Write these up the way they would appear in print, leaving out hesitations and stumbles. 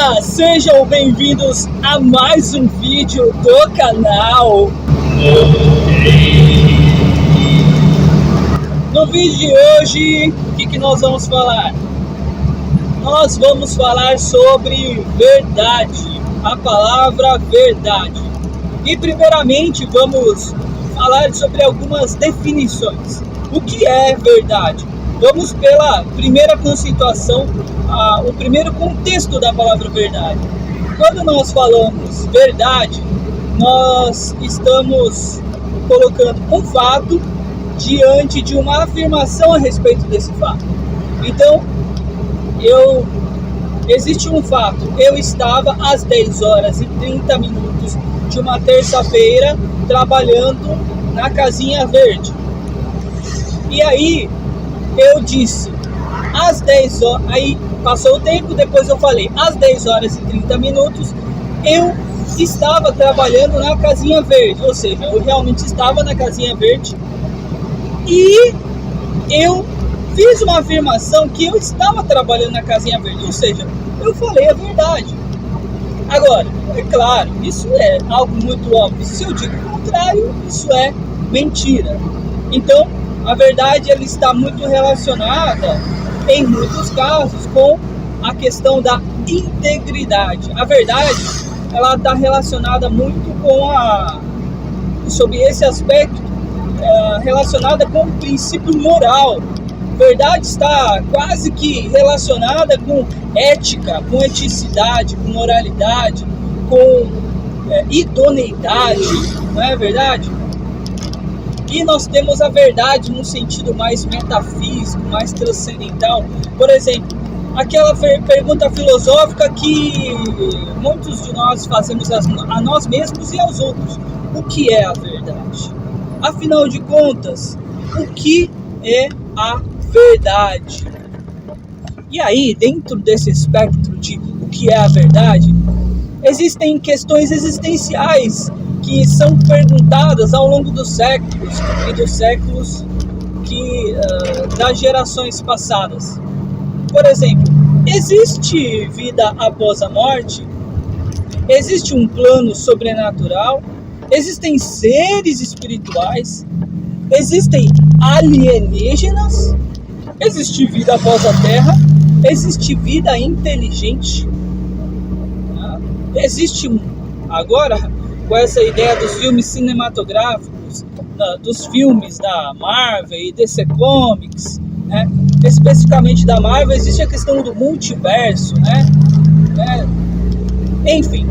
Olá, sejam bem-vindos a mais um vídeo do canal. No vídeo de hoje, o que nós vamos falar? Nós vamos falar sobre verdade, a palavra verdade. E primeiramente vamos falar sobre algumas definições. O que é verdade? Vamos pela primeira conceituação, o primeiro contexto da palavra verdade. Quando nós falamos verdade, nós estamos colocando um fato diante de uma afirmação a respeito desse fato. Então, existe um fato. Eu estava às 10 horas e 30 minutos de uma terça-feira trabalhando na Casinha Verde. E aí, eu disse, às 10 horas, aí passou o tempo, depois eu falei, às 10 horas e 30 minutos, eu estava trabalhando na Casinha Verde, ou seja, eu realmente estava na Casinha Verde, e eu fiz uma afirmação que eu estava trabalhando na Casinha Verde, ou seja, eu falei a verdade. Agora, é claro, isso é algo muito óbvio, se eu digo o contrário, isso é mentira. Então, a verdade ela está muito relacionada, em muitos casos, com a questão da integridade. A verdade ela está relacionada muito sobre esse aspecto, relacionada com o princípio moral. Verdade está quase que relacionada com ética, com eticidade, com moralidade, com idoneidade, não é verdade? E nós temos a verdade num sentido mais metafísico, mais transcendental. Por exemplo, aquela pergunta filosófica que muitos de nós fazemos a nós mesmos e aos outros. O que é a verdade? Afinal de contas, o que é a verdade? E aí, dentro desse espectro de o que é a verdade, existem questões existenciais que são perguntadas ao longo dos séculos e dos séculos das gerações passadas. Por exemplo, existe vida após a morte? Existe um plano sobrenatural? Existem seres espirituais? Existem alienígenas? Existe vida após a Terra? Existe vida inteligente? Existe agora, com essa ideia dos filmes cinematográficos, dos filmes da Marvel e DC Comics, né? Especificamente da Marvel, existe a questão do multiverso, né? Enfim,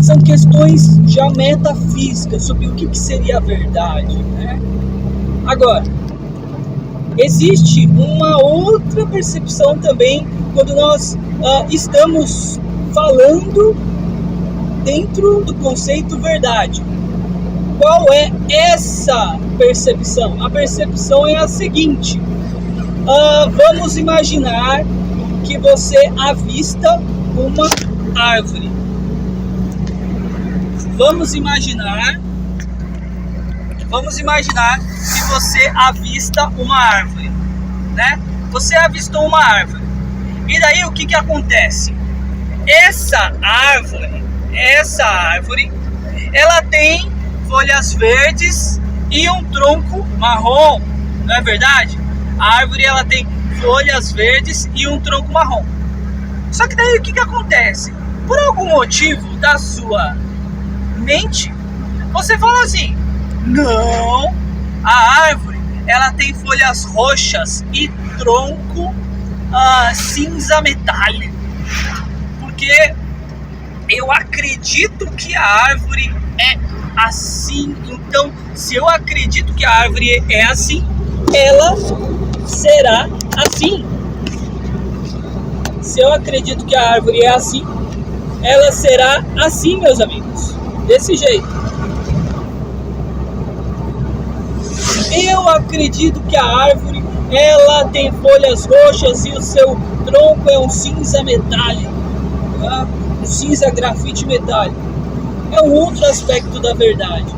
são questões já metafísicas sobre o que seria a verdade, né? Agora, existe uma outra percepção também quando nós estamos falando dentro do conceito verdade. Qual é essa percepção? A percepção é a seguinte: vamos imaginar que você avista uma árvore. Vamos imaginar que você avista uma árvore, né? Você avistou uma árvore. E daí o que acontece? Essa árvore, ela tem folhas verdes e um tronco marrom, não é verdade? A árvore ela tem folhas verdes e um tronco marrom. Só que daí o que acontece? Por algum motivo da sua mente, você fala assim: não, a árvore ela tem folhas roxas e tronco cinza metálico, porque eu acredito que a árvore é assim. Então, se eu acredito que a árvore é assim, ela será assim. Se eu acredito que a árvore é assim, ela será assim, meus amigos. Desse jeito. Eu acredito que a árvore ela tem folhas roxas e o seu tronco é um cinza metálico, tá? Um cinza grafite metálico. É um outro aspecto da verdade.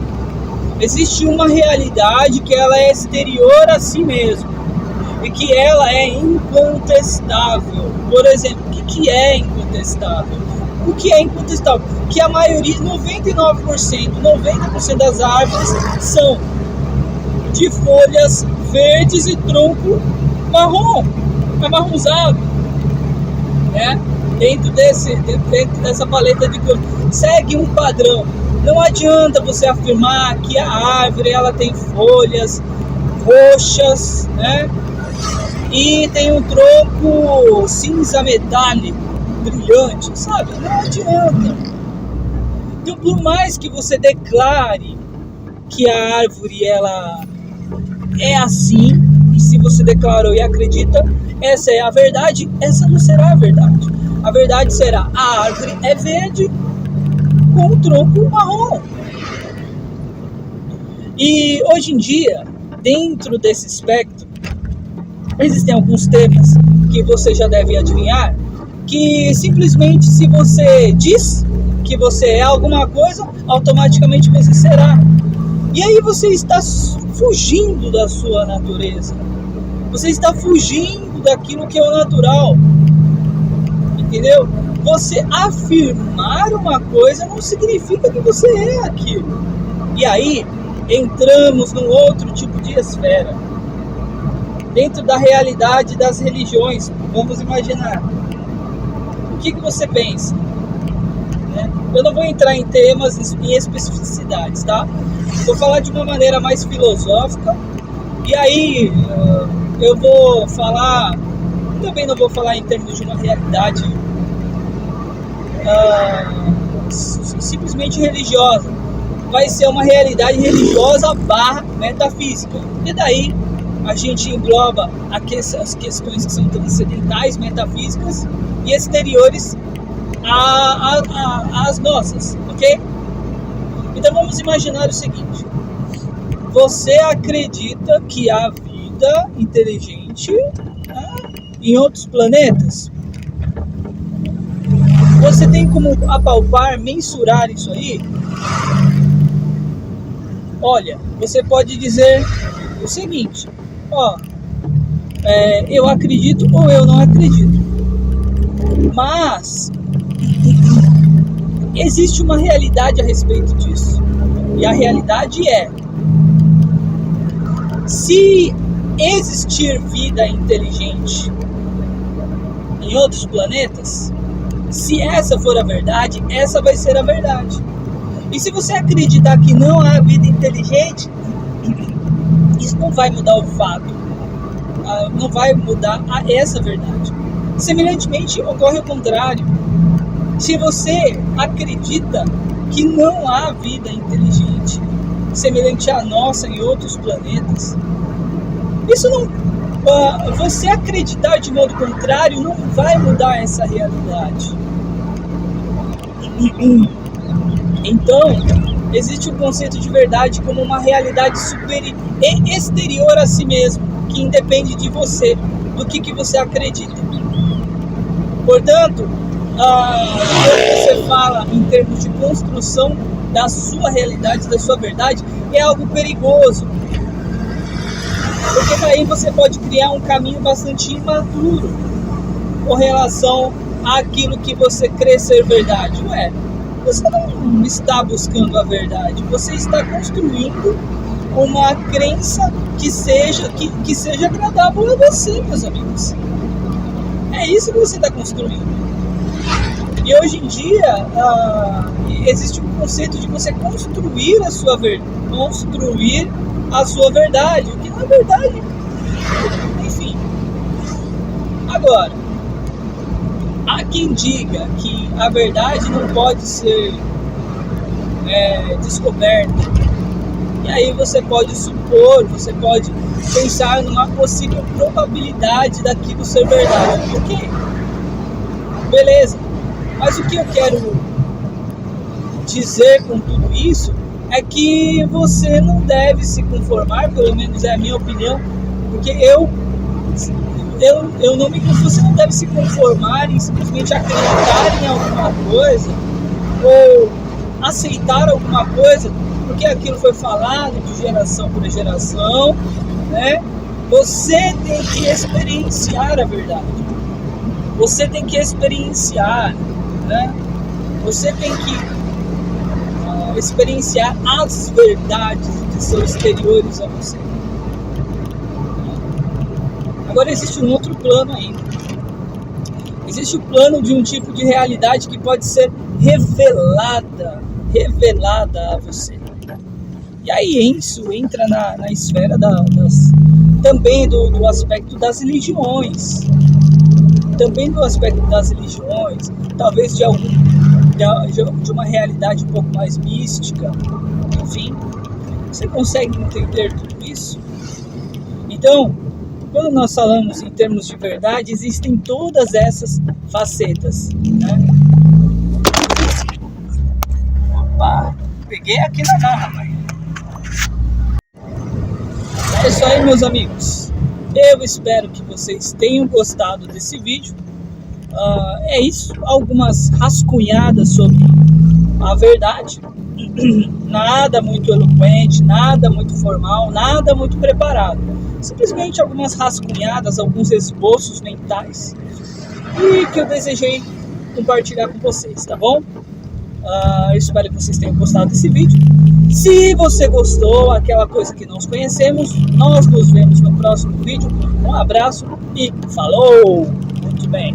Existe uma realidade que ela é exterior a si mesmo. e que ela é incontestável. Por exemplo, o que é incontestável? O que é incontestável? Que a maioria, 90% das árvores são de folhas verdes e tronco marrom, amarronzado, né? Dentro dessa paleta de cores. Segue um padrão. Não adianta você afirmar que a árvore ela tem folhas roxas, né? E tem um tronco cinza metálico, brilhante, sabe? Não adianta. Então, por mais que você declare que a árvore ela é assim, e se você declarou e acredita, essa é a verdade, essa não será a verdade. A verdade será: a árvore é verde com um tronco marrom. E hoje em dia, dentro desse espectro, existem alguns temas que você já deve adivinhar, que simplesmente se você diz que você é alguma coisa, automaticamente você será. E aí você está fugindo da sua natureza. Você está fugindo daquilo que é o natural. Entendeu? Você afirmar uma coisa não significa que você é aquilo. E aí entramos num outro tipo de esfera. Dentro da realidade das religiões, vamos imaginar. O que você pensa? Né? Eu não vou entrar em temas, em especificidades, tá? Vou falar de uma maneira mais filosófica. E aí eu vou falar... Também não vou falar em termos de uma realidade simplesmente religiosa. Vai ser uma realidade religiosa / metafísica. E daí a gente engloba as questões que são transcendentais, metafísicas e exteriores às nossas, ok? Então vamos imaginar o seguinte: você acredita que há vida inteligente em outros planetas? Você tem como apalpar, mensurar isso aí? Olha, você pode dizer o seguinte: eu acredito ou eu não acredito. Mas existe uma realidade a respeito disso. E a realidade é: se existir vida inteligente em outros planetas, se essa for a verdade, essa vai ser a verdade. E se você acreditar que não há vida inteligente, isso não vai mudar o fato, não vai mudar essa verdade. Semelhantemente, ocorre o contrário. Se você acredita que não há vida inteligente semelhante à nossa em outros planetas, isso não... você acreditar de modo contrário não vai mudar essa realidade. Então, existe o conceito de verdade como uma realidade superior e exterior a si mesmo, que independe de você, do que você acredita. Portanto, quando você fala em termos de construção da sua realidade, da sua verdade, é algo perigoso. Porque daí você pode criar um caminho bastante imaturo com relação àquilo que você crê ser verdade. Você não está buscando a verdade, você está construindo uma crença que seja agradável a você, meus amigos. É isso que você está construindo. E hoje em dia existe um conceito de você construir a sua verdade, o que não é verdade. Enfim. Agora, há quem diga que a verdade não pode ser descoberta. E aí você pode supor, você pode pensar numa possível probabilidade daquilo ser verdade. Ok, beleza. Mas o que eu quero dizer com tudo isso é que você não deve se conformar, pelo menos é a minha opinião, porque você não deve se conformar em simplesmente acreditar em alguma coisa ou aceitar alguma coisa porque aquilo foi falado de geração por geração, né? Você tem que experienciar a verdade. Você tem que experienciar, né? Você tem que experienciar as verdades que são exteriores a você. Agora existe um outro plano ainda. Existe o plano de um tipo de realidade que pode ser revelada a você. E aí isso entra na esfera também do aspecto das religiões. Também do aspecto das religiões, talvez de uma realidade um pouco mais mística. Enfim, você consegue entender tudo isso? Então, quando nós falamos em termos de verdade, existem todas essas facetas, né? Opa, peguei aqui na mão, rapaz. É isso aí, meus amigos. Eu espero que vocês tenham gostado desse vídeo. É isso, algumas rascunhadas sobre a verdade. Nada muito eloquente, nada muito formal, nada muito preparado. Simplesmente algumas rascunhadas, alguns esboços mentais e que eu desejei compartilhar com vocês, tá bom? Eu espero que vocês tenham gostado desse vídeo. Se você gostou, aquela coisa que nós conhecemos, nós nos vemos no próximo vídeo. Um abraço e falou! Muito bem!